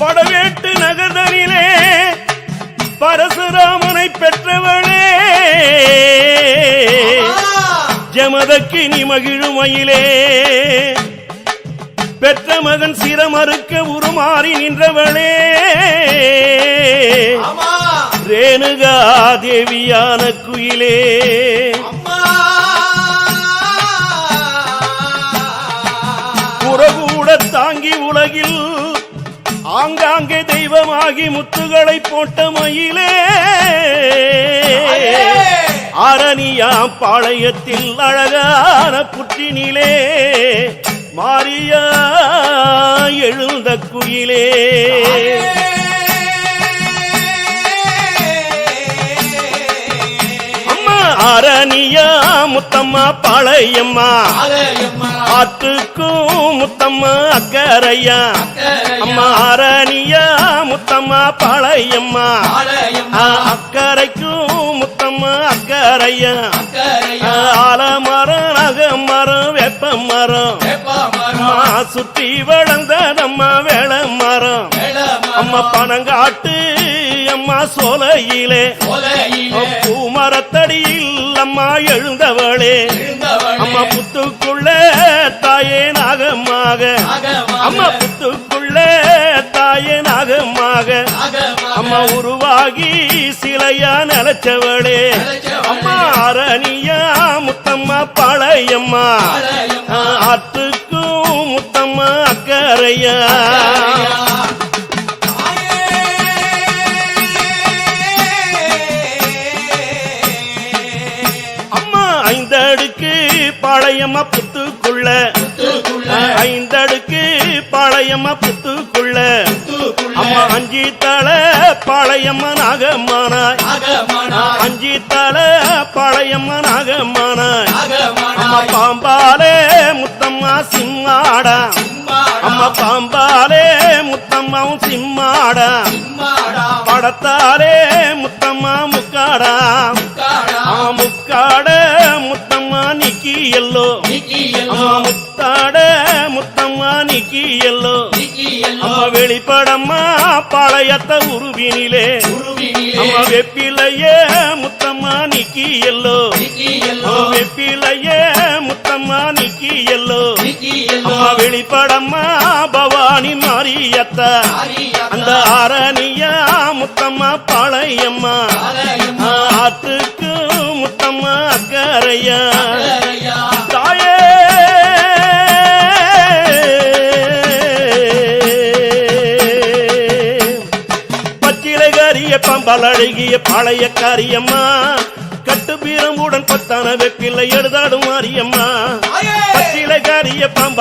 படவேட்டு நகர்தனிலே பரசுராமனை பெற்றவளே ஜமதக்கு நீ மகிழுமையிலே பெற்ற மகன் சிரமறுக்க உருமாறி நின்றவளே ரேணுகா தேவியான குயிலே புறகூட தாங்கி உலகில் ஆங்காங்கே தெய்வமாகி முத்துகளை போட்ட மயிலே அரணியா பாளையத்தில் அழகான புற்றினிலே மாரியா எழுந்த குயிலே அம்மா அரணியா முத்தம்மா பாளையம்மா ஆத்துக்கும் முத்தம்மா அக்கரையா அம்மா அரணியா முத்தம்மா பாளையம்மா அக்கரைக்கும் முத்தம்மா அக்கரையா ஆலமரம் நகமரம் வேப்ப மரம் சுற்றி வளர்ந்ததம்மா வேள மரம் அம்மா பனங்காட்டு அம்மா சோலையிலே பூமரத்தடியில் அம்மா எழுந்தவளே அம்மா புத்துக்குள்ள தாயே நாகமாக அம்மா புத்துக்குள்ள தாயே நாகமாக அம்மா உருவாகி சிலையா நிலச்சவளே அம்மா அரணியா முத்தம்மா பாளையம்மா ஆத்துக்கும் முத்தம்மா அக்கரையா ஐந்தடுக்கு பாளையம்மா புத்துக்குள்ள ஐந்தடுக்கு பாளையம்மா புத்துக்குள்ள அம்மா அஞ்சி தலை பாளையம்மா நாகம்மானாய் அஞ்சி தலை பாளையம்மா நாகம்மானாய் அம்மா பாம்பாலே முத்தம்மா சிம்மாடா அம்மா பாம்பாலே முத்தம்மாவும் சிம்மாடா படத்தாலே முத்தம்மா முக்காடா முக்காட முத்தம்மா நிக்கி எல்லோ அம்மா முத்தாட முத்தம்மா நிக்கி எல்லோ அம்மா வெளிப்படம்மா பாளையத்த உருவினிலே அம்மா வெப்பிலையே முத்தம்மா நிக்கி எல்லோ வெப்பிலையே முத்தம்மா நிக்கி எல்லோ அம்மா வெளிப்படம்மா பவானி மாரியத்த அந்த அரணியா முத்தம்மா பாளையம்மா ஆத்துக்கு முத்தம்மா அக்கரையா தாயே பச்சிலைகாரிய பம்பல் அழகிய பாளையக்காரியம்மா கட்டு பீரமுடன் பத்தான வெப்பில்லை எழுதாடும் மாரியம்மா பச்சிலைகாரிய பம்ப